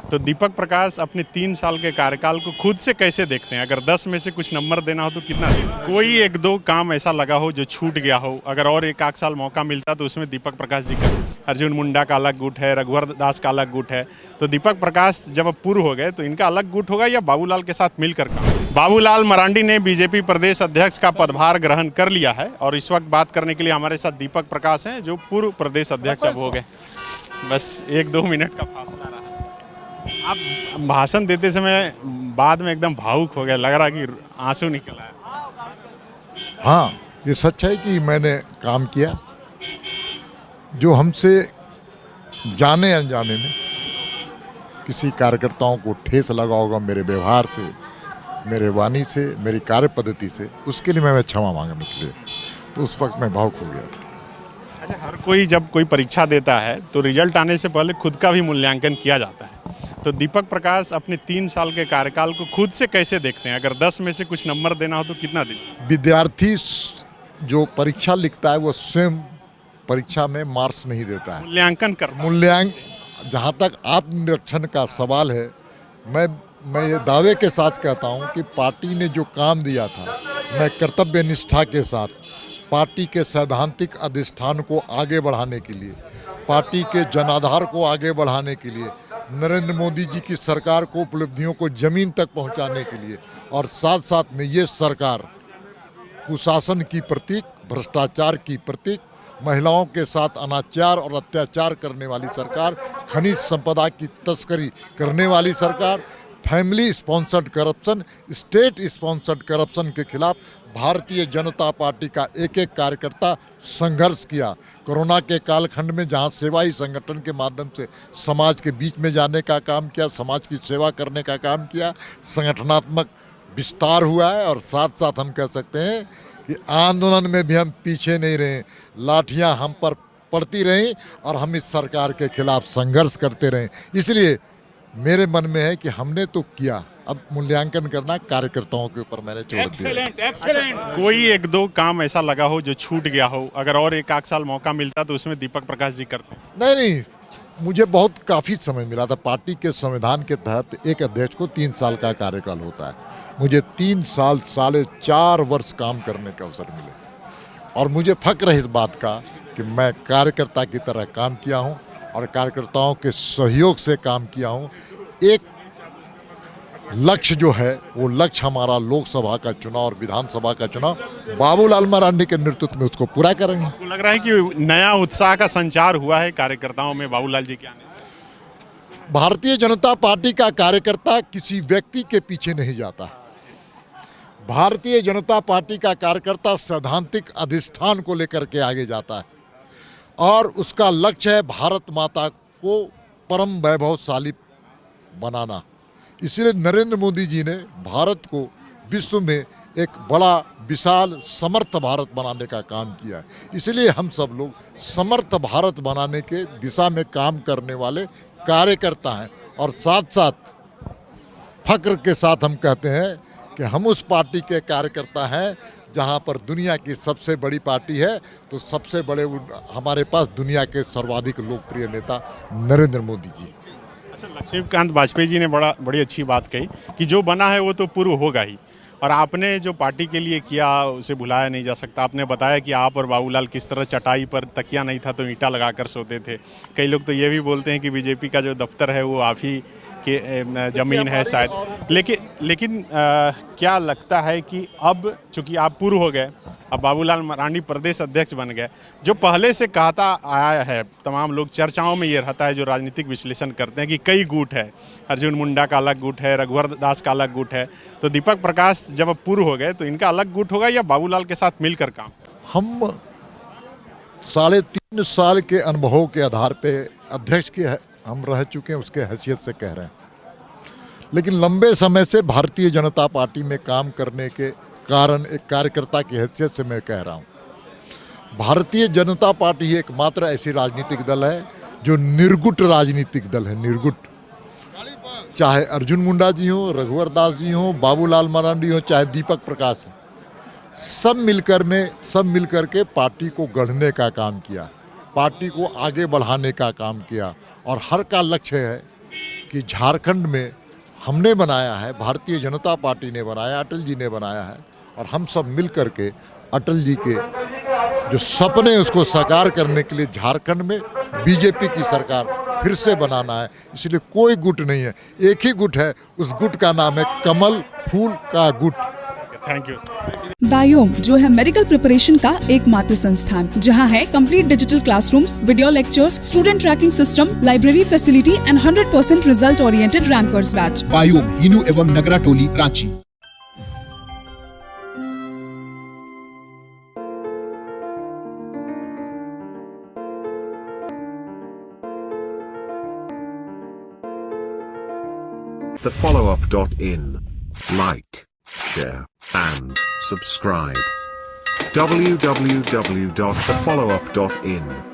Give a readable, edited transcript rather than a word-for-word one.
तो दीपक प्रकाश अपने 3 साल के कार्यकाल को खुद से कैसे देखते हैं? अगर 10 में से कुछ नंबर देना हो तो कितना देना? कोई एक दो काम ऐसा लगा हो जो छूट गया हो, अगर और एक आध साल मौका मिलता तो उसमें दीपक प्रकाश जी का, अर्जुन मुंडा का अलग गुट है, रघुवर दास का अलग गुट है, तो दीपक प्रकाश जब अब पूर्व हो गए तो इनका अलग गुट होगा या बाबूलाल के साथ मिलकर काम? बाबूलाल मरांडी ने बीजेपी प्रदेश अध्यक्ष का पदभार ग्रहण कर लिया है और इस वक्त बात करने के लिए हमारे साथ दीपक प्रकाश हैं जो पूर्व प्रदेश अध्यक्ष अब हो गए। बस 1-2 मिनट का फासला रहा। आप भाषण देते समय बाद में एकदम भावुक हो गए, लग रहा कि आंसू निकल आया। हाँ, ये सच है कि मैंने काम किया जो हमसे जाने अनजाने में किसी कार्यकर्ताओं को ठेस लगा होगा मेरे व्यवहार से, मेरे वाणी से, मेरी कार्य पद्धति से, उसके लिए मैं क्षमा मांगने के लिए तो उस वक्त मैं भावुक हो गया था। अच्छा, हर कोई जब कोई परीक्षा देता है तो रिजल्ट आने से पहले खुद का भी मूल्यांकन किया जाता है, तो दीपक प्रकाश अपने 3 साल के कार्यकाल को खुद से कैसे देखते हैं? अगर 10 में से कुछ नंबर देना हो तो कितना दें? विद्यार्थी जो परीक्षा लिखता है वो स्वयं परीक्षा में मार्क्स नहीं देता है, मूल्यांकन करता है। जहाँ तक आत्मनिरीक्षण का सवाल है, मैं ये दावे के साथ कहता हूँ कि पार्टी ने जो काम दिया था, मैं कर्तव्य निष्ठा के साथ पार्टी के सैद्धांतिक अधिष्ठान को आगे बढ़ाने के लिए, पार्टी के जनाधार को आगे बढ़ाने के लिए, नरेंद्र मोदी जी की सरकार को उपलब्धियों को जमीन तक पहुंचाने के लिए, और साथ साथ में ये सरकार कुशासन की प्रतीक, भ्रष्टाचार की प्रतीक, महिलाओं के साथ अनाचार और अत्याचार करने वाली सरकार, खनिज संपदा की तस्करी करने वाली सरकार, family sponsored corruption, state sponsored corruption के खिलाफ भारतीय जनता पार्टी का एक एक कार्यकर्ता संघर्ष किया। कोरोना के कालखंड में जहां सेवाई संगठन के माध्यम से समाज के बीच में जाने का काम किया, समाज की सेवा करने का काम किया, संगठनात्मक विस्तार हुआ है। और साथ साथ हम कह सकते हैं कि आंदोलन में भी हम पीछे नहीं रहे, लाठियां हम पर पड़ती रहीं और हम इस सरकार के खिलाफ संघर्ष करते रहें। इसलिए मेरे मन में है कि हमने तो किया, अब मूल्यांकन करना कार्यकर्ताओं के ऊपर मैंने छोड़ दिया। कोई एक दो काम ऐसा लगा हो जो छूट गया हो, अगर और एक आध साल मौका मिलता तो उसमें दीपक प्रकाश जी करते? नहीं, मुझे काफ़ी समय मिला था। पार्टी के संविधान के तहत एक अध्यक्ष को 3 साल का कार्यकाल होता है। मुझे 3 साल 4.5 वर्ष काम करने का अवसर मिले और मुझे फक्र है इस बात का कि मैं कार्यकर्ता की तरह काम किया हूं और कार्यकर्ताओं के सहयोग से काम किया हूं। एक लक्ष्य जो है वो लक्ष्य हमारा लोकसभा का चुनाव और विधानसभा का चुनाव बाबूलाल मरांडी के नेतृत्व में उसको पूरा करेंगे। आपको लग रहा है कि नया उत्साह का संचार हुआ है कार्यकर्ताओं में बाबूलाल जी के आने से? भारतीय जनता पार्टी का कार्यकर्ता किसी व्यक्ति के पीछे नहीं जाता। भारतीय जनता पार्टी का कार्यकर्ता सैद्धांतिक अधिष्ठान को लेकर के आगे जाता है और उसका लक्ष्य है भारत माता को परम वैभवशाली बनाना। इसलिए नरेंद्र मोदी जी ने भारत को विश्व में एक बड़ा विशाल समर्थ भारत बनाने का काम किया है। इसलिए हम सब लोग समर्थ भारत बनाने के दिशा में काम करने वाले कार्यकर्ता हैं और साथ साथ फक्र के साथ हम कहते हैं कि हम उस पार्टी के कार्यकर्ता हैं जहां पर दुनिया की सबसे बड़ी पार्टी है, तो सबसे बड़े हमारे पास दुनिया के सर्वाधिक लोकप्रिय नेता नरेंद्र मोदी जी। अच्छा, लक्ष्मीकांत वाजपेयी जी ने बड़ी अच्छी बात कही कि जो बना है वो तो पूर्व होगा ही, और आपने जो पार्टी के लिए किया उसे भुलाया नहीं जा सकता। आपने बताया कि आप और बाबूलाल किस तरह चटाई पर तकिया नहीं था तो ईंटा लगाकर सोते थे। कई लोग तो ये भी बोलते हैं कि बीजेपी का जो दफ्तर है वो आप ही के जमीन है शायद। लेकिन क्या लगता है कि अब चूंकि आप पूर्व हो गए, अब बाबूलाल मरांडी प्रदेश अध्यक्ष बन गए, जो पहले से कहता आया है, तमाम लोग चर्चाओं में ये रहता है जो राजनीतिक विश्लेषण करते हैं कि कई गुट है, अर्जुन मुंडा का अलग गुट है, रघुवर दास का अलग गुट है, तो दीपक प्रकाश जब अब पूर्व हो गए तो इनका अलग गुट होगा या बाबूलाल के साथ मिलकर काम? हम 3.5 साल के अनुभव के आधार पे अध्यक्ष के हम रह चुके हैं, उसके हैसियत से कह रहे हैं। लेकिन लंबे समय से भारतीय जनता पार्टी में काम करने के कारण एक कार्यकर्ता की हैसियत से मैं कह रहा हूं, भारतीय जनता पार्टी एकमात्र ऐसी राजनीतिक दल है जो निर्गुट राजनीतिक दल है। निर्गुट, चाहे अर्जुन मुंडा जी हो, रघुवर दास जी हो, बाबूलाल मरांडी हो, चाहे दीपक प्रकाश हो, सब मिलकर के पार्टी को गढ़ने का काम किया, पार्टी को आगे बढ़ाने का काम किया और हर का लक्ष्य है कि झारखंड में हमने बनाया है, भारतीय जनता पार्टी ने बनाया, अटल जी ने बनाया है, और हम सब मिल कर के अटल जी के जो सपने उसको साकार करने के लिए झारखंड में बीजेपी की सरकार फिर से बनाना है। इसलिए कोई गुट नहीं है, एक ही गुट है, उस गुट का नाम है कमल फूल का गुट। Thank you. बायोम जो है मेडिकल प्रिपरेशन का एकमात्र संस्थान जहां है complete digital classrooms, video lectures, student tracking system, library facility and 100% result oriented rankers batch. Biome Hinoo एवं नगरा टोली Ranchi. thefollowup.in. Like, share, and subscribe. www.thefollowup.in